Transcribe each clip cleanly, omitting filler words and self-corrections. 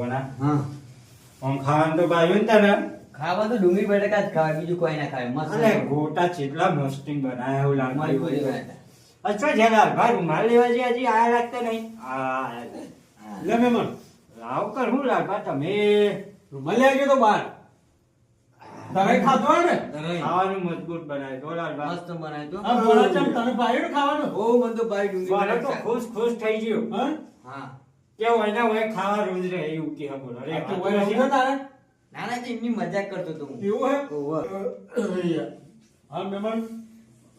બોના હા આમ ખાવાનું તો ભાઈ ને તને ખાવા તો ડુંગળી બટાકા જ ખાવા બીજું કોઈ ના ખાય મસ્ત અરે ગોટા ચેટલા મસ્તી બનાયા એવું મારી લાગે બોલી બનાતા. અચ્છા જલા ભાઈ રૂમાલ લેવા જે હજી આયા લાગતા નહીં લે મહેમાન લાવ કર હું લાગા તમે રૂમાલ લઈ આવજો તો બહાર તમે ખાધો હોય ને ખાવાનું મજબૂત બનાય તો લાલબા મસ્ત બનાય તો આ બોલા ચમ તને ભાઈ ખાવાનું ઓ મન તો ભાઈ ડુંગળી બોલે તો બટાકા. ખુશ ખુશ થઈ ગયો હા હા કે ઓયના ઓય ખાવા રોજ રહે એવું કે બોલો અરે આ તો ઓય નથી તારે ના ના તો એમની મજાક કરતો તો હું એવું હે ઓહો. હા મહેમાન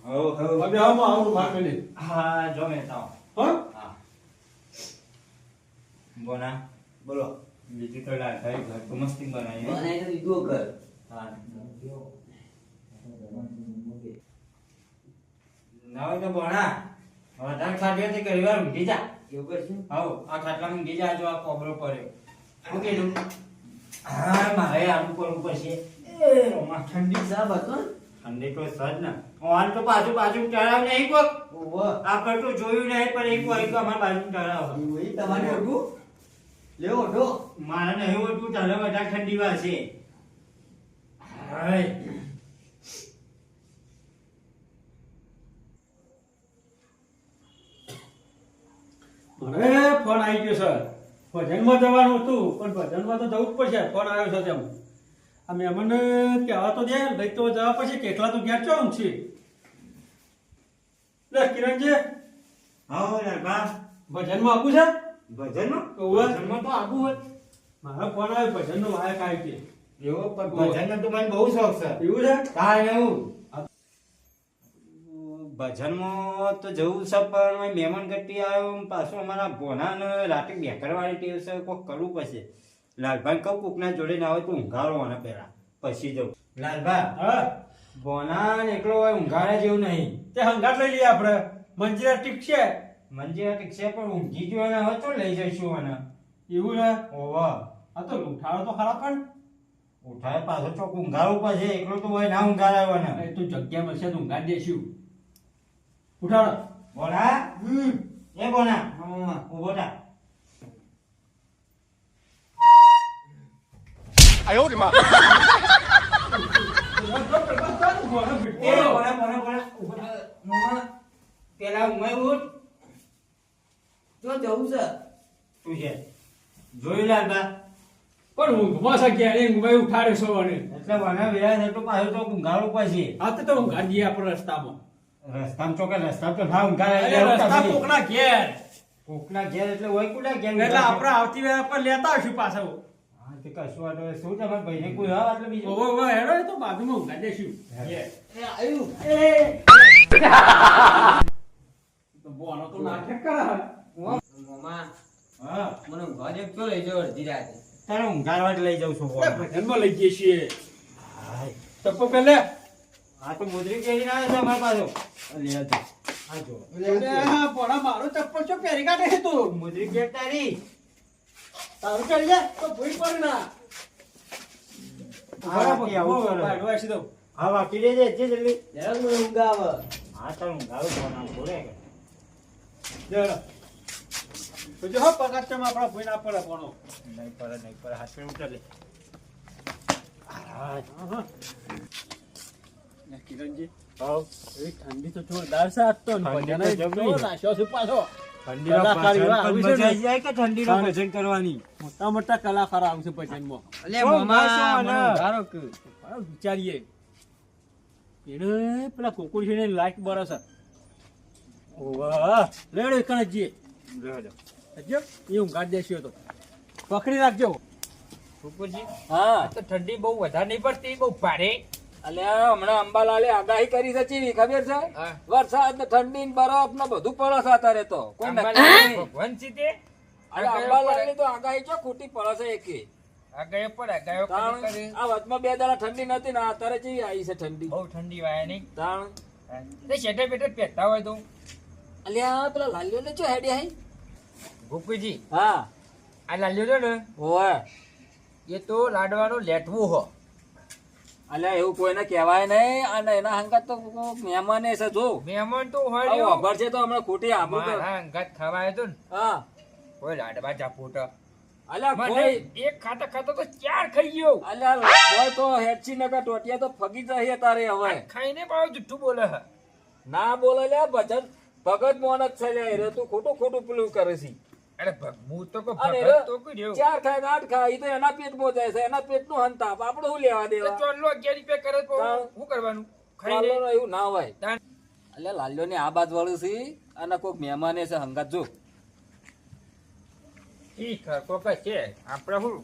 હો હો હવે આવો આવો ભાઈ મેલી હા જો મે તાવ હા હા બોના બોલો બીજું તો લાલ ભાઈ ઘર તો મસ્તી બનાવી હે? બનાય તો દીધો કર હા ના હોય તો બોના વધારે ખાધ્યો તે ઘણી વાર ઊંઘી જા એવું કરશું આવો આ ખાટલામાં ઊંઘી જા જો આ કોબરો પડ્યો શું કીધું હા મારે આવું કરવું પડશે એ રોમા ઠંડી સાબ હતો ને? ઠંડી તો સજ ને ઓન તો પાછું ટરાવ નહીં કોક ઓહો આપણે તો જોયું નહીં પણ એક વાર એક અમારા બાજુ ટરાવ એવું એ તમારે હતું લેવો ઓઢો મારે નહીં હોતું તારે બધા ઠંડી વાસે હાય મને ફોન આવી ગયો સર ભજનમાં જવાનું હતું પણ ભજનમાં તો જવું જ પડશે ફોન આવ્યો છે તેમ આ મહેમાનને કહેવા તો દે લઈ તો જવા પડશે કેટલા તો ઘેર ચો છે લે કિરણજી હા લાલબા ભજનમાં આપું છે ભજનમાં ઓવે. ભજનમાં તો આબુ હોય મારો ફોન આવ્યો ભજનનો વાયક આવી છે એવો પણ ભજનનો તો મને બહુ શોખ છે એવું છે હા એવું ભજનમાં તો જવું છે પણ મેં મહેમાન ગટ્ટી આવ્યો પાછું અમારા ભોનાને રાતે બેકરવાળી ટેવ છે કોક કરવું પડશે લાલભાઈ કહું કોકના જોડે ના હોય તો ઊંઘાડો આને પહેલા પછી જવું લાલભા હા ભોના એકલો હોય ઊંઘાડે જેવું નહીં તે હંગાટ લઈ લઈએ આપણે મંજીરા ટીક છે મંજિરા ઠીક છે પણ ઊંઘી ગયો ને હવે તો લઈ જઈશું આને એવું છે ઓવા આ તો ઉઠાડો તો ખરા પણ ઉઠાય પાછો ચોક ઊંઘાડવું પડશે એકલો તો હોય ના ઊંઘાડાયો ને એ તો જગ્યા મળશે તો ઊંઘાડી દેશું ઉઠાડો બોલા એ બોલા મામા ઉભો થા 哎呦我的妈！ એ બોલા બોલા બોલા ઉભો થા મામા પેલા ઊંઘાય ઉઠ તો જવું છે શું છે જોયું લાલબા પણ ઊંઘમાં છે ક્યારે ઊંઘમાં ઉઠાડે છો અને એટલે મને વેરા છે તો પાછું તો ઊંઘાડવું પડશે આ તો ઊંઘાડી દઈએ આપણે રસ્તામાં રસ્તામાં ચોકે રસ્તા તો ના ઊંઘાડાય અરે રસ્તા કોકના ઘેર કોકના ઘેર એટલે હોય કુલા ઘેર એટલે આપણે આવતી વેળા પર લેતા આવશું પાછો હા તે કશું વાંધો નહીં. શું તમારા ભાઈને કોઈ હા એટલે બીજું ઓહો ઓહો હેડો એ તો બાજુમાં ઊંઘાડી દેશું એ આવ્યું તો બોનો તો નાટક કરે મામા હા મને ઘરે એક તો લઈ જાઓ અડધી રાતે તારે ઊંઘાડવા જ લઈ જાઉં છું બોલ. ભજનમાં લઈ જઈએ છીએ હાય. ટપ્પો કર લે આ તો મોજરી કેરી ના આવે છે અમારા પાછો લે આ જો. આ જો હા પોણા મારો ચપ્પલ ચો પહેરી કાઢે છે તું મોજરી કેર તારી તારું કરી લે તો ભૂઈ પડ ના બાકી આવું કરે. પાડવા છે તો હા બાકી દેજે જે જલ્દી જરાક મને ઊંઘ આવે હા તારે ઊંઘાડું ફોન બોલે જરા તો જો હો પગાર ચમ આપણા ભૂઈ ના પડે પોણો નહીં પર હાથ પે ઉતર લે કિરણજી હાઉ એ ઠંડી તો જોરદાર છે આજ તો ઠંડી તો ભજન જબરી. જો રાખ્યો છે પાછો ઠંડીનો કલાકાર એવા ભજન આવી પણ છે ને. મજા આવી જાય કે ઠંડીનો હા. ભજન કરવાની મોટા મોટા કલાકાર આવશે ભજનમાં અલે શું મામા ઊંઘાડશો મને આને? ઊંઘાડો કે હા, વિચારીએ એને પેલા કોકુડ છે ને લાઈટ બરસ ઓવા લેડો એકણ જીએ હજો એ ઊંઘાડી દેશો તો પકડી રાખજો ભૂપતજી, હા આ તો ઠંડી બહુ વધારે નહીં પડતી, બહુ ભારે. અલ્યા હમણાં અંબાલાલે આગાહી કરી છે ચેવી ખબર છે હા. વરસાદ ને ઠંડી ને બરફ ને બધું પડે છે અત્યારે તો કોઈ નક્કી અંબાલાલ નહીં. ભગવાન છે તે. અરે અંબાલાલ ની તો આગાહી ચો ખોટી પડે છે એકે આ ગયો પડે, ગયો તાણ કદી કરી. આ વચમાં 2 દાડા ઠંડી નથી ને અત્યારે ચેવી આવી છે ઠંડી બહુ ઠંડી વાય નહીં. તાણ તે શેટર બેટર પહેરતા હોય તો. અલ્યા પેલા લાલ્યો ને ચો હેડી આઈ ભૂપતજી, હા આ લાલ્યો છે ને, ઓય એ તો લાડવાનો લેટવું હો. અલ્યા એવું કોઈને કહેવાય નહીં અને એના હંગાત તો કોક મહેમાન છે જો મહેમાન તો હોય આવું રહ્યો. ખબર છે તો હમણાં ખોટી આબરૂ તો મારા અંગાત ખાવા આવ્યો તો ને, હા કોઈ લાડવા ચાપોટ. અલ્યા મને કોઈ એક ખાતા ખાતા તો ચાર ખાઈ ગયો અલ્યા કોઈ તો હેડસી નકા ટોટિયા તો ફગી જઈએ તારે હવે ખાઈને પાછું જુઠ્ઠું બોલે છે ના બોલે લ્યા ભગત મોનક છે લ્યા રે તું ખોટું પેલું કરે છે અરે હું તો કોઈ અને ભગત તો કોઈ રહ્યો ચાર ખાય ને આઠ ખાય ઈ તો એના પેટમાં જાય છે એના પેટનું હંતાપ આપણે શું લેવા દેવા ચોલ્લો 11 રૂપિયા કરે તો તાણ. શું કરવાનું ખાઈને લાલોનો એવું ના હોય તાણ. અલ્યા લાલ્યો ને આ બાજ વાળું છે અને કોઈક મહેમાને છે હંગાત જો ઈ ખરકો કે છે આપણે શું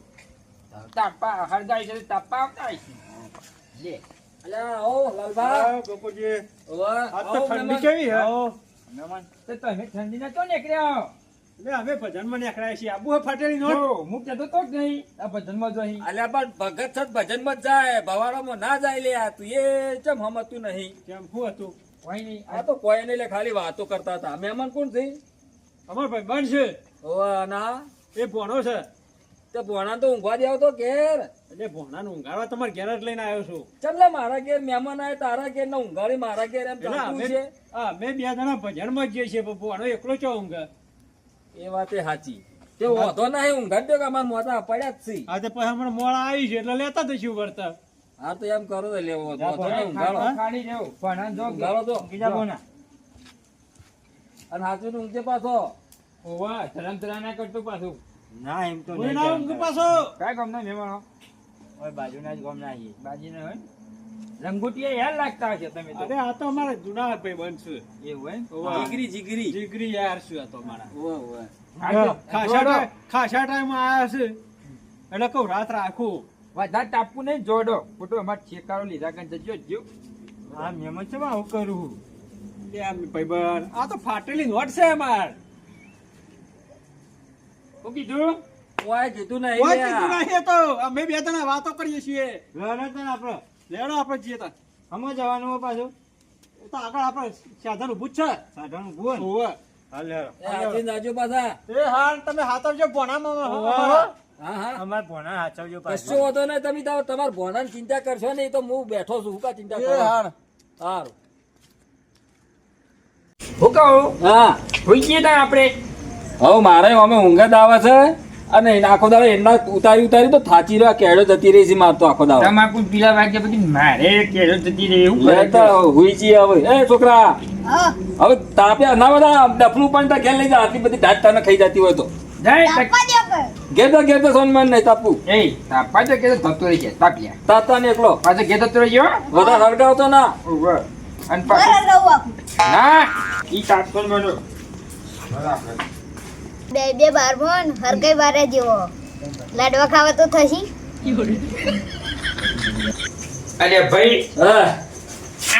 તાપા હરગાઈ છે તાપા આવતા હશે લે અલ્યા ઓ લાલભા હા, ગોપુજી. ઓવા આજ તો ઠંડી કેવી હે તો તમે ઠંડી ના તો નીકળ્યા લે અમે ભજનમાં નીકળ્યા છીએ આબુ હે ફાટેલી નોટ જો હું કહેતો તો જ નહીં આ ભજનમાં જો અહીં અલ્યા પણ ભગત છે ભજન માં જાય ભવાડામાં ના જાય લે આ તું એ ચમ હમતું નહીં કેમ શું હતું કોઈ નહીં આ તો કોઈ નહીં લે ખાલી વાતો કરતા હતા મહેમાન કોણ છે અમાર ભાઈ બંધ છે ઓવા ના એ ભોણો છે તે ભોણા તો ઊંઘવા દેવો તો ઘેર એટલે ભોણાને ઊંઘાડવા તમારે ઘેર જ લઈને આવ્યો છું ચમ લે મારા ઘેર મહેમાન આવે તારા ઘેર ને ઊંઘાડી મારા ઘેર એમ એટલે ચાલતું અમે છે અમે બે જણા ભજનમાં જ જઈએ છીએ પણ ભોણો એકલો ચો ઊંઘે એ વાત એ સાચી તે વાંધો નહીં ઊંઘાડ દો કે અમારા મોટા પડ્યા જ છે આ તો પછી હમણાં મોડા આવી છે એટલે લેતા જઈશું વર્તા હા તો એમ કરો તો લેવો વાંધો નહીં ઊંઘાડો ખાડી દેવું પણ જો ઊંઘાડો તો બીજા બોના અને હાથું ઊંઘજે પાછો ઓવા ધરમ ધરા ના કરતો પાછું ના એમ તો કોઈ નહીં ના કહેવાય. ઊંઘ પાછો કયા ગામના મહેમાનો ઓય બાજુના જ ગામના આવીએ. બાજીને હોય લંગોટિયા યાર લાગતા હશે તમે તો અરે આ તો અમારા જૂના ભાઈ બંધ છે એવું હોય ઓવા. જીગરી જીગરી જીગરી યાર શું આ તો અમારા ઓવે ઓવે ખાસા ટાઈમ આયા છે એટલે કહું રાત રાખું વધારે તાપવું નહીં જોડો ખોટો અમારે છેકારો લીધા કઈ જજો જો આ મહેમાન છે આવું કરું લે આ ભાઈબંધ આ તો ફાટેલી નોટ છે અમાર શું કીધું ઓય કીધું નહીં કોઈ લ્યા. કીધું નહીં તો અમે બે જણા વાતો કરીએ છીએ લડો તો ને આપણે લેડો આપણે જઈએ તા હમણાં જવાનું હોય પાછું એ તો આગળ આપણે સાધન ઊભું જ છે સાધારણ ઊભું હોય ને. ઓવે. હાલ હેરો. એ હાથીને જાજો પાછા એ હાલ તમે હાથવજો ભોણામાં ઓવે. હા હા અમારે ભોણા હાચવજો કશો પાછું. વાંધો નહીં તમે તમારા ભોનાની ચિંતા કરશો નહીં તો હું બેઠો છું હું કા ચિંતા એ કરો હાલ. સારું હું કહું હા હોઈ ગઈએ તા આપણે હવે મારે અમે ઊંઘ જ આવે છે અને એને આખો દાડો એમના ઉતારી તો થાચી રહ્યો કેળો જતી રહી છે મારતો આખો દાડો તમાકુ પીલા વાગ્યા પછી મારે કેળો જતી રહે એવું કરે લેતા હુઈ જઈએ હવે એ છોકરા હવે તાપ્યા ના બધા ડફલું પણ તા ઘેર લઈ જા આટલી બધી દાટ તને ખાઈ જતી હોય તો જાય ઘેર તો સોનમાન નહીં તાપવું એ તાપા તો કેતો થતો રહી ગયા તાપ્યા તાતા ને એકલો પાછો ઘેતો તો રહ્યો વધારે હળગાવતો ના ઓવે અને પાછો ના ઈ તાપતો મને બરાબર બે બે બાર મોન હર કઈ બારે જેવો લાડવા ખાવા તો થશી અરે ભાઈ હા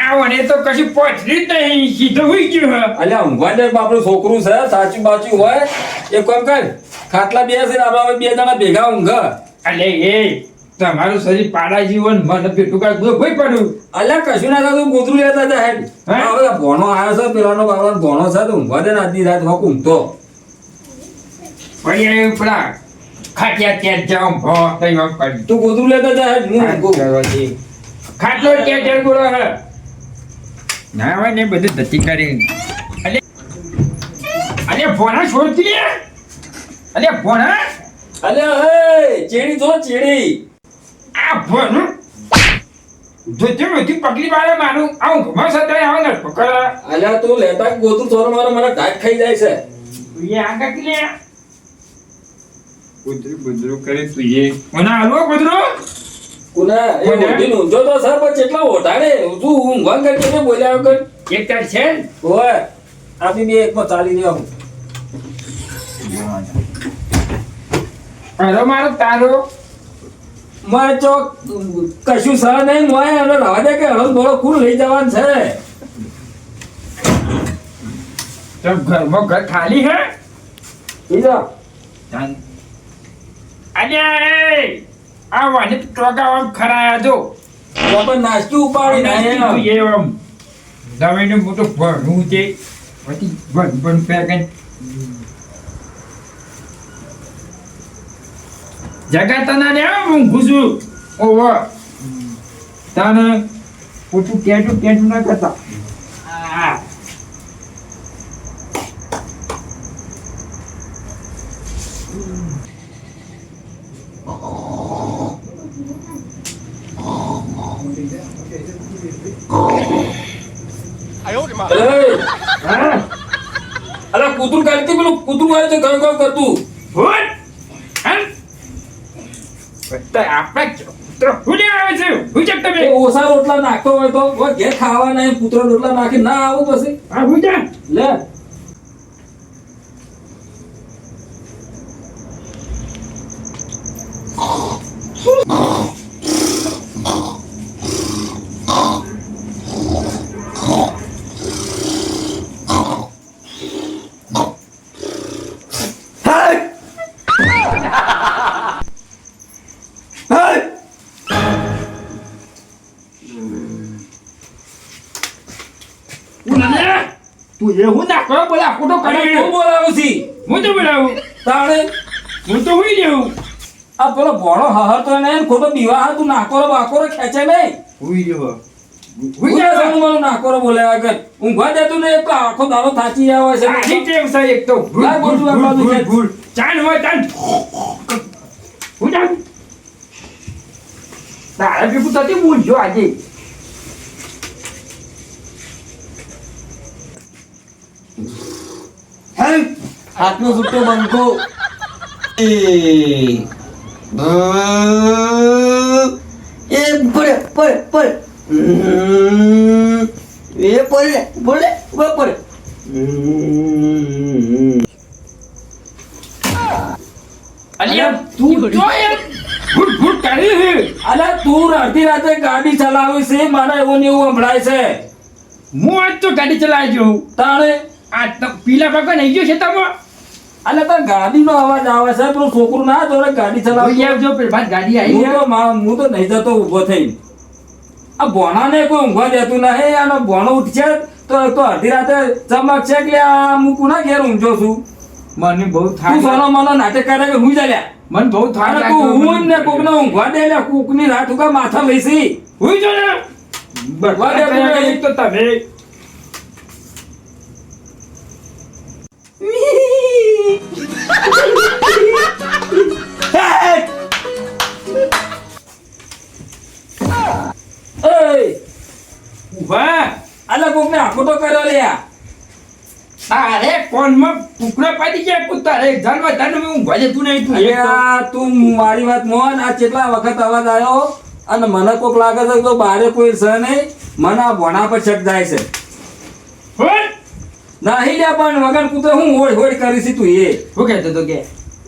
આ મને તો કશું પહોંચી જ નહીં સીધો હોઈ ગયો હે અલ્યા ઊંઘવા દે બાપડું છોકરું છે સાચું બાચું હોય એ કોમ કર ખાટલા બે છે આપણે બે જણા ભેગા ઊંઘ અલે એ તમારું શરીર પાડા જીવન મને પેટું કાઢ ભોઈ પડ્યું અલ્યા કશું ના થતું ગોદરું લેતા હતા હેડ હે? હવે આ ભોણો આવ્યો છે પેલાનો બાબાનો ભોણો છે તો ઊંઘવા દે ને આજની રાત હોક ઊંઘતો પડી આવ્યું પેલા ખાટિયા ત્યાં જાઉં ભો કઈ વાત કરી તું ગોદરું લેતા જા હેડ હું ઊંઘું. ખાટલો ત્યાં ત્યાં ગોળો હે ના હોય ને બધું ધતી કરી અલે અલે ભોણા છોડતી લે અલે ભોણા અલ્યા હે ચેડી જો ચેડી આ ભોણું ધોતી મોતી પકડી મારે મારું આવું ઘમા સતાય આવે ને પકડા અલ્યા તું લેતા ગોદરું થોડો મારો મને ઘાટ ખાઈ જાય છે તું એ આગળ કે લે ગુદરું ગુદરું કરે તું એ મને હાલવો ગુદરું કુના એ કોને? ઓઢીને ઊંઝો તો સર પણ કેટલા ઓઢાડે તું ઊંઘવા કરકે બોલ્યા વગર એક તાર છે ને? ઓય આપી બે એકમાં ચાલી રહ્યા હું હાલો મારો તારો મારે તો કશું સહ નહીં મોય હવે રવા દે કે હળો બોળો કુલ લઈ જવાનું છે તો ઘરમાં ઘર ખાલી હે ઈ જા અલ્યા એ આ વાને ટોગાવા ખરાયા જો પણ નાસ્તું ઉપાડી ના એમ. એમ દવાઈનું મોટું ભણવું છે પછી ભણ પેકેટ જગાતાના ને હું ઘૂસું ઓવો તાને પોતું કેટું ના કરતા આ હા અલા કૂતરું કાઢતી પેલું કૂતરું આવે છે ગળ ગળ કરતું ભૂત હમ તો આપણે તો ભૂલી આવે છે હું ચક તમે એ ઓછા રોટલા નાખતો હોય તો કોઈ ઘેર ખાવા નહીં કૂતરો રોટલા નાખી ના આવું પછી હા હું જા લે તું એ હું ના કરો બોલા ખોટો અરે કરી તું બોલાવું છી હું તો બોલાવું તાણે હું તો હોઈ દેવું આ પેલો ભોળો હહરતો નહીં ખોટો બીવા તું નાકોરો બાકોરો ખેંચે નહીં હોઈ દેવો હું જાણું મારું નાકોરો બોલે આગળ ઊંઘવા દેતું નહીં તો આખો દાડો થાચી જાય હોય આની છે ટેવ છે એક તો લાય બોલતું આ બાજુ ખેંચ. ભૂલ ચાલ હોય ચાલ હું જા તારા ભેગું થતી મૂંઝો આજે હાથનો છૂટો બંકો એ પડે પડે પડે એ પડે પડે પડે અલ્યા તું જો યાર ભૂલ ભૂલ કરી છે અલા તું અડધી રાતે ગાડી ચલાવી છે મને એવું ને એવું સંભળાય છે હું આજ તો ગાડી ચલાવી જોઉં તાણે આ તો પીલા પગ નહીં ગયો છે તમે અલા તાર ગાડીનો અવાજ આવે છે પેલું છોકરું ના જોડે ગાડી ચલાવી ભાઈ આવજો પેલી ભાત ગાડી આવી હું તો નહીં જતો ઊભો થઈ આ ભોણાને કોઈ ઊંઘવા દેતું નહીં અને ભોણો ઉઠશે તો અડધી રાતે ચમક છે કે આ હું કુના ઘેર ઊંઘો છું મને બહુ તું થાક સોનો મને નાટક કરે કે હું ચાલ્યા મને બહુ થાક અરે તું હું ને કોકને ઊંઘવા દે લે કોકની રાત ઉગા માથા લઈશી હુઈ જો ને વાગે તું એક તો તમે એય વાહ આલા કોકને આખો તો કર્યો લ્યા અરે કોનમાં કુકડા પાડી ગયા કુત્તા રે જાનવા જાન હું ગજે તું નહીં તું એક તો. અલ્યા તું મારી વાત મોન આ કેટલા વખત અવાજ આવ્યો અને મને કોક લાગે છે તો બારે કોઈ છે નહીં મને આ ભોણા પર શક જાય છે હોય નહીં લ્યા પણ વગર કૂતરે હું હોડ હોડ કરી છે તું એ હું કહેતો તો કે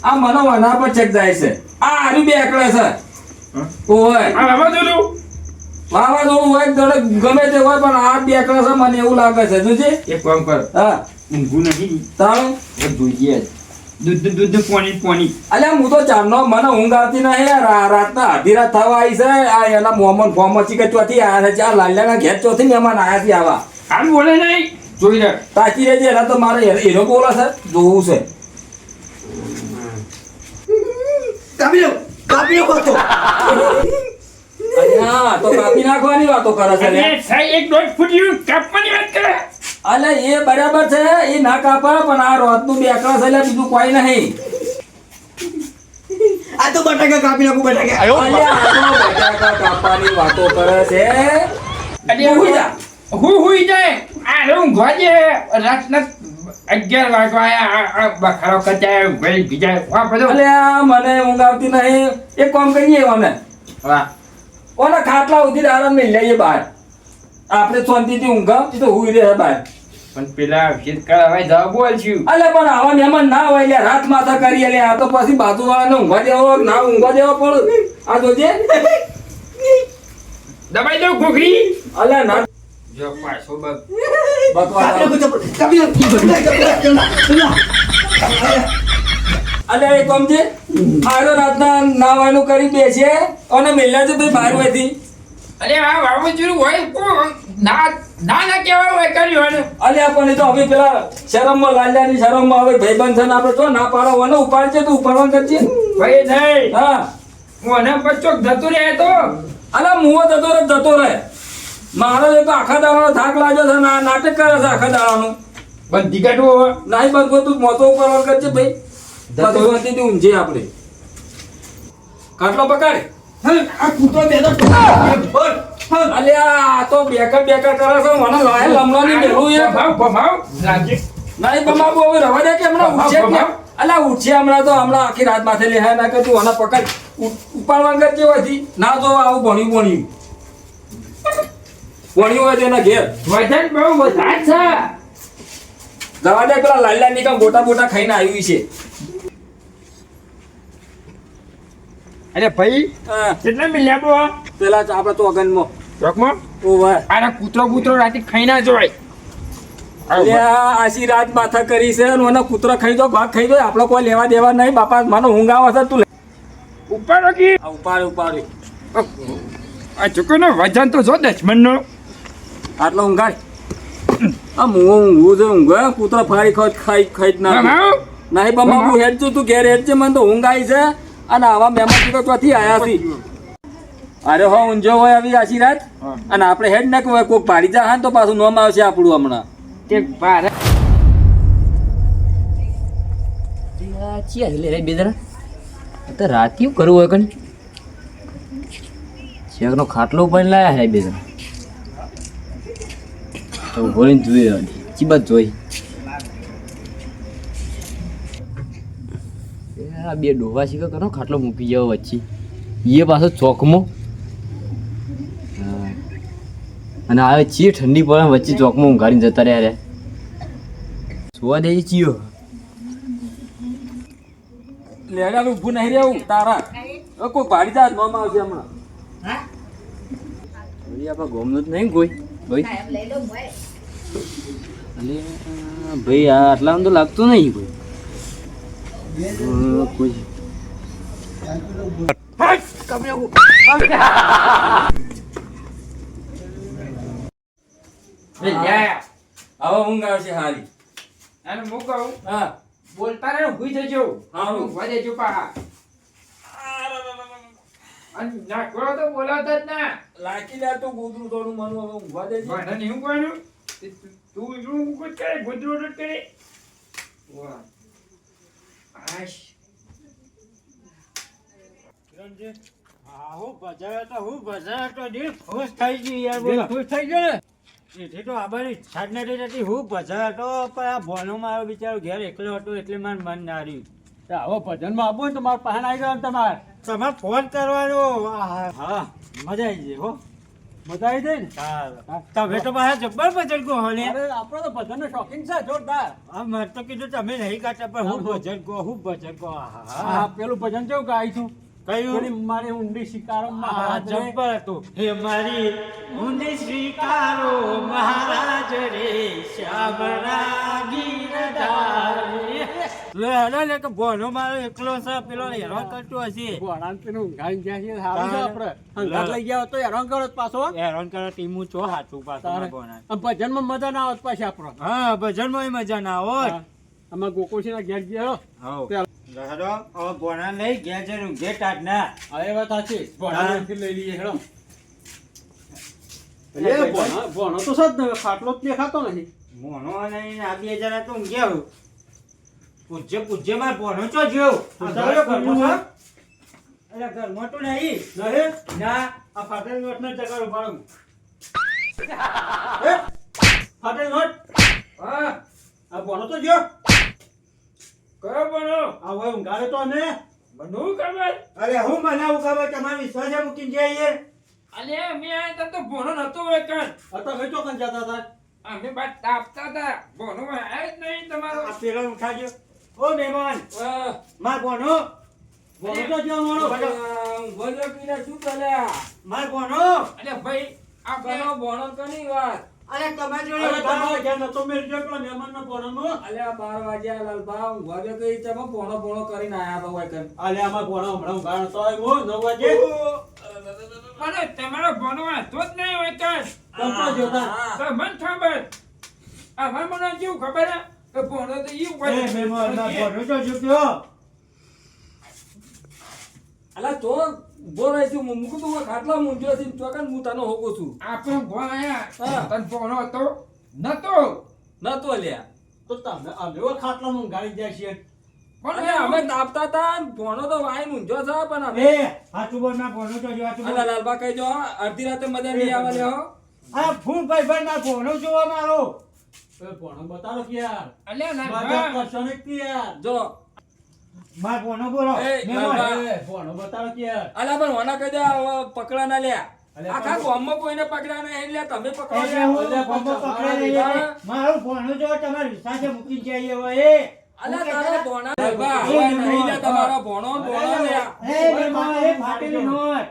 આ મને વના પર શક જાય છે આ આર્યું બે એકલા છે ઓય આ બાબા જોલું વાવાઝોડું હોય દડે ગમે તે હોય પણ આ બે એકલા છે મને એવું લાગે છે જોજે એક કામ કર હા ઊંઘું નહીં તાણ એક જોઈએ દૂધ પાણી અલ્યા હું તો ચારનો મને ઊંઘ આવતી નહીં રાતના અડધી રાત થવા આવી છે આ એના મોમન ફોમચી કે ચોથી આયા છે ચાર લાલ્યાના ઘેર ચોથી મહેમાન આયા છે આવા આમ બોલે નહીં જોઈ લે તાકી રહેજે એના તો મારે હીરો બોલે છે જોવું છે કાપી લો કોતો અલ્યા તો કાપી નાખવાની વાતો કરે છે લે. અને સાઈ એક દોઢ ફૂટ્યું કાપવાની વાત કરે અલ્યા એ બરાબર છે એ ના કાપે પણ આ રોતનું બે એકલા છે એટલે બીજું કોઈ નહીં આ તો બટાકા કાપી નાખું બટાકા અલ્યા આ તો બટાકા કાપવાની વાતો કરે છે અરે હુઈ જા. હું હુઈ જાય આ રે ઊંઘવા દે રાતના 11 વાગવા આયા બખારો કચાય ભાઈ બીજા વા બધો અલ્યા મને ઊંઘ આવતી નહીં એક કામ કરીએ ઓને વાહ ઓના ખાટલા ઉધી આરામ નહીં લઈએ બહાર આપણે શાંતિથી ઊંઘાવ તો હુઈ રહે બહાર પણ પેલા શીતકાળ હવે જવાબ બોલ છું અલે પણ આવા મહેમાન ના હોય લે રાત માથા કરી લે આ તો પછી બાજુવાળાને ઊંઘવા દેવો ના ઊંઘવા દેવો પણ આ જોજે દબાઈ દો ઘોઘરી અલે ના જો પાછો બગ બકવાસ કાપી લો અલે એ કમજે આરો રાતના નાવાનું કરી બેસે અને મેલ્યા છે ભાઈ બહાર વેથી અરે આ વાવાઝોડું હોય કો ના ના કેવા હોય કર્યું અને અલે પણ એ તો હવે પેલા શરમમાં લાલ્યાની શરમમાં હવે ભાઈબંધ છે ને આપણે તો ના પાડો વને ઉપાડજે તો ઉપાડવા કરજે ભાઈ નહીં હા મને બચ્ચો જતો રહે તો અલે મુવો જતો રહે મારો એક તો આખા દાડાનો થાક લાગ્યો છે ના નાટક કરે છે આખા દાડાનું બધી કાઢવો નાઈ બંધ તું મોતો ઉપર કરજે ભાઈ બધું શાંતિથી ઊંઘે આપણે કાટલો પકડ આ કૂતરો બેઠો અલ્યા આ તો બેકર કરે છે મને લાય લમણાની મેલું એ ભમાવ લાગે નહીં બમાબુ હવે રવા દે કે હમણાં ઉઠશે કે અલ્યા ઉઠશે હમણાં તો હમણાં આખી રાત માથે લેહાય ના કે તું આના પકડ ઉપાડવા કર કેવાથી ના જો આવું ભણ્યું હોય તેના ઘેર વજન બહુ વધારે છે જવા દે પેલા લાલ લાલ ની કામ ગોટા બોટા ખાઈને આવ્યું છે અરે ભાઈ હા, કેટલા મિલ્યા બો પેલા આપડે તો અગનમાં ચોકમાં ઓવા આના કૂતરો રાતે ખાઈ ના જોય અલ્યા આશી રાત માથા કરી છે અને ઓના કૂતરો ખાઈ દો ભાગ ખાઈ દો આપણે કોઈ લેવા દેવા નહીં બાપા મને ઊંઘ આવે છે તું ઉપર કી ઉપાડ આ ચૂકનો વજન તો જો દશમનનો આટલો ઊંઘાડ આ ઊંઘું છે ઊંઘ કૂતરો ફાડી ખાઈ જ ના ભમાવ નહીં બમાબુ હેડજો તું ઘેર હેડજે મને તો ઊંઘ આવી છે અને આવા મહેમાન તો ત્યાંથી આયા છે અરે હો ઊંઝો હોય આવી આશી રાત અને આપણે હેડ ના કોઈ કોક ભાડી જા હા તો પાછું નોમ આવશે આપણું હમણાં કે બાર તો રાત કેવું કરવું હોય કણ શેકનો ખાટલો ઉપર લાયા હે બે જણા તો ભોળીને જોઈ ચીબત જોઈ આ બે ડોવા શીખો કરો ખાટલો મૂકી જાવ વચ્ચે એ પાછો ચોકમાં અને આવે ચીએ ઠંડી પડે વચ્ચે ચોકમાં ઊંઘાડીને જતા રહ્યા રે સુવા દે ચીયો લેડા ઊભું નહીં રહેવું તારા હવે કોક ભાડી જા નોમ આવશે હમણાં આપણા ગોમનું જ નહીં કોઈ ભાઈ લઈ લો ભાઈ અલે ભાઈ આ આટલા તો લાગતું નહીં કોઈ કોઈ હવે ઊંઘ આવશે હારી અને હું કહું હા બોલતા રહે ભૂઈ જજો હા. ઊંઘવા દેજો પા અને ના કરો તો બોલાવતા જ ના લાકી લે તો ગોદરું થોડું મનું હવે ઊંઘવા દેજે વાંધો નહીં હું કોનું તું શું કુછ કરે ગુજરો ન કરે વાહ આશ હું બજાર તો દિલ ખુશ થઈ ગઈ યાર બોલો ખુશ થઈ ગયો ને એથી તો આબાની ઈચ્છા જ નથી થતી હું બજાર તો પણ આ ભોનો મારો બિચારો ઘેર એકલો હતો એટલે મારું મન ના રહ્યું તો આવો ભજનમાં આવો ને તો મારો પહાણ આવી ગયો તમારે ફોન કરવાનો હા મજા આવી જાય હો મજા આવી જાય ને તમે તો પાછા જબ્બર ભજન કહો ને આપણો તો ભજનનો શોખીન છે જોરદાર હા મેં તો કીધું તમે નહીં ગાતા પણ હું ભજન કહો હા પેલું ભજન કેવું ગાય છું કયું મારી ઊંડી શિકારો જબ્બર હતું હે મારી ઊંડી શિકારો મહારાજ રે શ્યામરા ગીરધારી લે હેડો લે કે ભોનો મારો એકલો છે પેલો હેરાન કરતો હશે ભોણાન પેલું ગાઈ ગયા છે સારું છે આપણે અંગાત લઈ ગયા તો હેરાન કરો પાછો હેરાન કરો ટીમું છો હાચું પાછો ભોણા ભજનમાં મજા ના આવત પાછી આપણો હા ભજનમાં મજા ના આવત અમે ગોકુળસિંહ ના ઘેર ગયા હેડો હવે ભોણા લઈ ઘેર જઈને ઊંઘે ટાટ ના હવે વાત સાચી ભોણા લઈ લઈએ હેડો ભોણો તો સદ ને ખાટલો જ દેખાતો નથી મોનો અને આ બે જણા તો ઊંઘ્યા પૂજ્ય માર ભોણો ચો જેવ અરે ઘરમાં તો નહીં ના આ ફાટેલ નોટ ને જગાડો બાળક ફાટેલ નોટ હા આ ભોણો તો જો કયો બનો આ હોય ઊંઘાડે તો ને બનવું ખબર અરે હું બનાવું ખબર તમારે વિશ્વાસ મૂકીને જઈએ અલે અમે આ તો ભોનો નતો વેકન તમે તો કન જતા હતા અમે બાદ તાપતા હતા ભોનો આય જ નહીં તમારો આ પેલો ઉઠાજો ઓ મહેમાન માર ભોનો તો જો મોણો ઊંઘો પીને શું ચાલ્યા માર ભોનો અલે ભાઈ આ કનો બોણો કની વાત અરે તમારી જોડે તમારે ઘેર નતો મેળજો તો મહેમાનનો ભોનો અલ્યા 12 વાગ્યા લાલબા ઊંઘવા દે કઈ તમે પોણો કરીને આયા તો હોય કન અલે આમાં ભોનો હમણાં ઉગાડો તો આવ્યો 9 વાગે અરે તમારો ભોનો હતો જ નહીં વેકન કંપો જોતા તો મન ખબર આ મને કેવું ખબર હે કે ભોનો તો ઈ ઉપર એ મહેમાન ના ભોનો તો જોયો અલા તો ઉભો રહી છું મુકું તો ખાટલા મૂંઝ્યો છે ચોકન હું તને હોગો છું આપણે ભોણ આયા તન ભોનો હતો નતો નતો લ્યા તો તમે અમે ખાટલામાં ગાડી જાય છે અને અમે તાપતા તા ને ભોણો તો વાઈન ઊંઝો છે પણ અમે એ હાચું બોલ ના ભોનો તો જો હાચું બોલ. અલા લાલબા કહી દો અડધી રાતે મજા નહીં આવે લ્યો આ ફૂલ ભાઈ ભાઈ ના ભોનો જોવા મારો એ ભોનો બતાવો કે યાર અલ્યા ના મજાક કરશો ને કે યાર જો માર ભોનો બોલો એ, મહેમાન, લાલબા. એ, ભોનો બતાવો કે યાર અલા પણ ઓના કહી દો હવે પકડા ના લ્યા અલે આખા પણ- ગામમાં કોઈને પકડા નહીં એટલે તમે પકડો એટલે લ્યા. હું ભોનો પકડે નહીં એટલે મારો ભોનો જો તમારે વિશ્વાસે મૂકી જઈએ હવે એ અલા તારા ભોણા લાલબા, હવે નહીં લે તમારો ભોણો ને ભોણો લ્યા. એ મહેમાન, એ ફાટેલી નોટ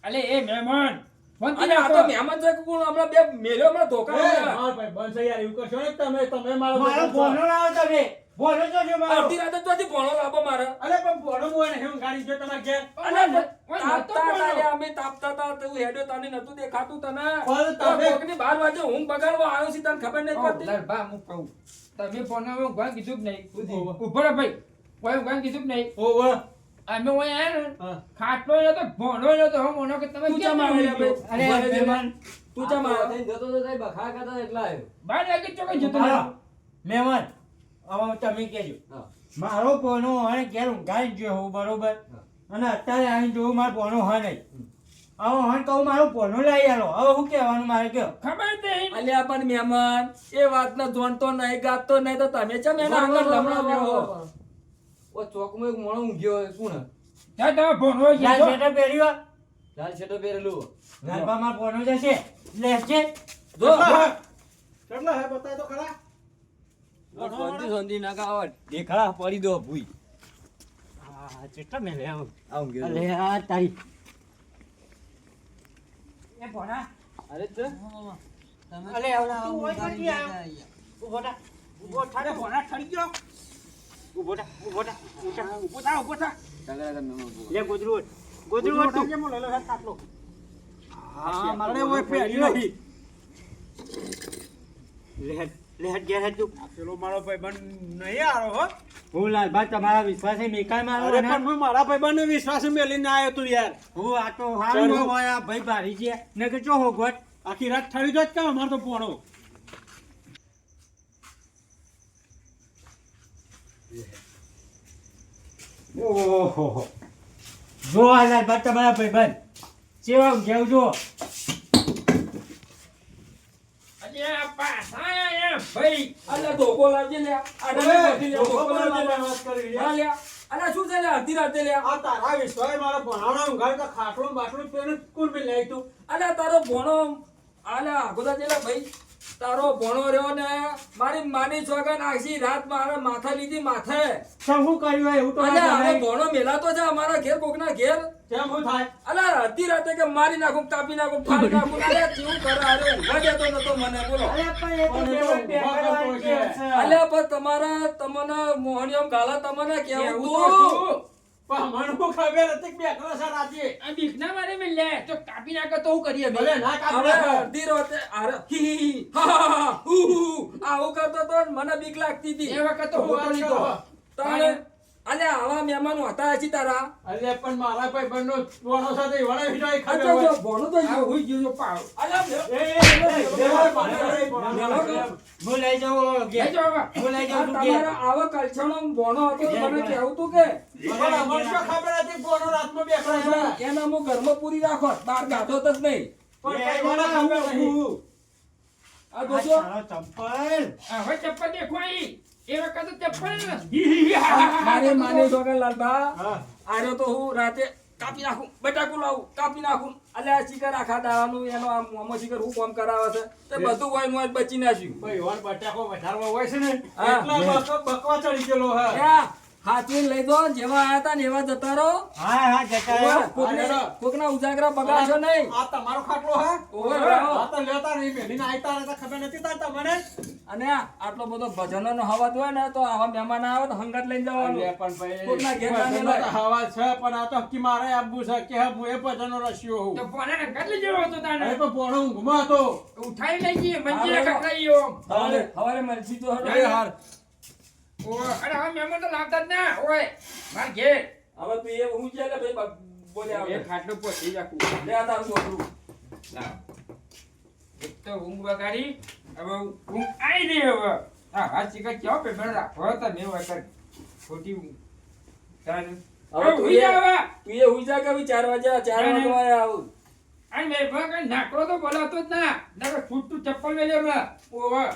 અલે એ મહેમાન ફોન અને આ તો મહેમાન છે કે કોણ હમણાં બે મેલ્યો હમણાં ધોકા એ, માર્યા. માર ભાઈ બંધ યાર એવું કરશો ને તમે મારો ભોનો લાવો તમે ભોનો જોજો મારો અડધી રાતે ચોથી ભોણો લાવો મારે અરે પણ ભોનો મોય ને હું ગાડી જો તમારે ઘેર અને ઓય, તાપતા નહોતો હતા ભોણો. લ્યા, અમે તાપતા હતા તું હેડ્યો તને નતું દેખાતું તને પણ તમે- કોકની 12 વાગે હું બગાડવા આવ્યો છું તને ખબર નહીં પડતી લાલબા હું કહું તમે ફોન માં ઘણા કીધું જ નહીં ઉભો રહો ભાઈ કોઈ ઘણા કીધું જ નહીં ઓવર અમે ઓય આયા ને હા. ખાટલો નતો ભોણો નતો હું મોનો કે તમે તું કેમ ચા મારે નહીં ગયો? અરે મહેમાન તું ચા મારે બહાર આગળ ચોકઈ જતો હાલો, રહ્યો. મહેમાન હવે તમે કહેજો મારો ભોનો હવે ઘેર ઊંઘાઈ ગયો હું બરોબર અને અત્યારે આવીને જોઉં મારો ભોનો હા નહીં હવે હું કહું મારો ભોનો લઈ આલો હવે શું કહેવાનું મારે કયો ખબર જ નહીં અલ્યા પણ મહેમાન એ વાતને જોણતો નહીં ગાતો નહીં તો તમે ચમ એના આગળ લમણા બેહો ચોકમાં એક મોણો ઊંઘ્યો હોય કોણ ત્યાં તમે ભોણો લાલ કીધો. શેટર પહેર્યો લાલ શર્ટ પહેરેલું લાલબા મારો ભોનો જશે લેશે જો કેટલા હે બતાય તો ખરા શાંતિ શાંતિ ના કાવડ દેખા પડી દો ભૂઈ હા ચેટલા મેલે આમ આ ઊંઘ્યો અલે આ તારી એ ભોણા અરે તો અલે આવલા ઉભો થા ઉભો થા ભોના ઠરી ગયો ઉભો થા ઉભો થા ઉભો થા ઉભો થા ટગરા કર મેમો લે ગોદરું ગોદરું તું કેમ લલો હે કાટલો હા મારે ઓય ફેરી નહીં લે ઘેર હે તું પેલો મારો ભાઈબંધ નહીં આરો હો હું લાલભા તમારા વિશ્વાસે મેકાય મારો અરે પણ હું મારા ભાઈબંધને વિશ્વાસે મેલીને આવ્યો તું યાર હું આ તો હારું હોય આ ભાઈ ભારી છે ને કે ચો હો ગોટ આખી રાત ઠરી જ કામ માર તો પોણો ઓહો જો આ લાલભા તમારા ભાઈબંધ ચેવા ઊંઘ્યા જો અલ્યા પાછા આયા ભાઈ અલ્યા ધોકો લાવજે લ્યા આને બધી લ્યા ધોકો લાવજે લ્યા હા લ્યા અલ્યા શું છે લ્યા અડધી રાતે લ્યા આ તારા વિશ્વાસ મારા ભણાવણા ઊંઘાડ તો ખાટલો બાટલો પેને કોણ બી લઈ તું અલ્યા તારો ભોણો અલ્યા આગોદા જેલા ભાઈ તારો ભોણો રહ્યો ને મારી માની છોકરા આખી રાત મારા માથા લીધી માથે શું કર્યું હોય એવું તો ના અલ્યા હવે કરાય. ભોણો મેલાતો છે અમારા ઘેર કોકના ઘેર કેમ હું થાય અલ્યા અડધી રાતે કે મારી નાખું કાપી નાખું ફાડી નાખું અલ્યા કેવું કરે અરે ઊંઘા દેતો નતો મને બોલો અલ્યા પણ તમારા તમને મોહનિયમ ગાલા તમને કેવું એવું તું તો પણ મને શું ખબર હતી કે બેઠો છે રાતે આ બીકના મારે મેં લે તો કાપી નાખે તો હું કરીએ ભલે ના હવે કાપી નાખો. અડધી રાતે અરે હી હી હી, હા હા હા હુ હુ આવું કરતો તો ને મને બીક લાગતી હતી એ વખત તો હું હું લીધો તારે અલ્યા આવા મહેમાનો હતા હજી તારા અલે પણ મારા ભાઈ બંનો ટોણો સાથે વળે વિજય આ ખબર જો જો હોય. ભોણો તો આ જો હુઈ ગયો પાવ અલ્યા એ, હું લઈ જાઉં લઈ જાઓ હવે. હું લઈ જાઉં તું કે તમારા આવા કલછણો ભોણો હતો તો મને કહેવું તું કે પણ અમને શું ખબર હતી પોનો રાતમાં બેઠો છે એના હું ઘરમાં પૂરી રાખો બહાર કાઢો તો જ નહીં પણ કઈ મને ખબર નહીં આ જોજો ચંપલ હવે ચપ્પલ દેખો અહીં એ વખત તો ચપ્પલ ને મારે માને છોકરા લાલબા હા આર્યો તો હું રાતે કાપી નાખું બટાકું લાવું કાપી નાખું અલ્યા શિખર આખા દાવાનું એનો આમ મોમો શિખર હું કામ કરાવે છે તે બધું હોય નું બચી નાખ્યું ભાઈ વર બટાકો વધારવા હોય છે ને હા. એટલા બકવા ચડી ગયેલો હે ત્યાં હાથવીને લઈ દો જેવા આયા તા ને એવા જતા રહો હા હા જતા કોકના ઉજાગરા બગાડશો નહીં આ તમારો ખાટલો હે ઓવે, રાવ. આ તો લેતા નહીં મેલીને આયતા રહેતા ખબર નથી તાર તમને અને આટલો બધો ભજનોનો હવાજ હોય ને તો આવા મહેમાન આવે તો હંગાત લઈને જવાનું અલ્યા પણ ભાઈ કોકના ઘેર ના ભજનનો મેલાય. તો હવા છે પણ આ તો કી મારે આપવું છે કે હું એ ભજનનો રસ્યો હું તો ફોને કેટલી જેવો હતો તાને અરે પણ પોણો ઊંઘમાં હતો ઉઠાઈ લઈ જઈએ મંજીએ હા, ખકડાઈયો હવારે મરસી તો હડો. એ હાર ઓય અરે હવે મહેમાન તો લાવતા જ ના ઓય માર ઘેર હવે તું એ હું છે ને ભાઈ બોલ્યા એ આવે. ખાટલો પોતી રાખું લે આ તારું છોકરું. લાવ. એક તો ઊંઘ વગાડી હવે ઊંઘ આવી રહી હવે હા હા ચીકા ક્યાં પેપર રાખો તમે વખત ખોટી તાર હવે તું હુઈ જા હવે. તું એ હુઈ જા કે હવે 4 વાગ્યા 4 ના, ના. વાગે આવું આ મેં ભાગ નાકડો તો બોલાતો જ ના નકર છૂટતું ચપ્પલ મેલે હમણાં ઓવા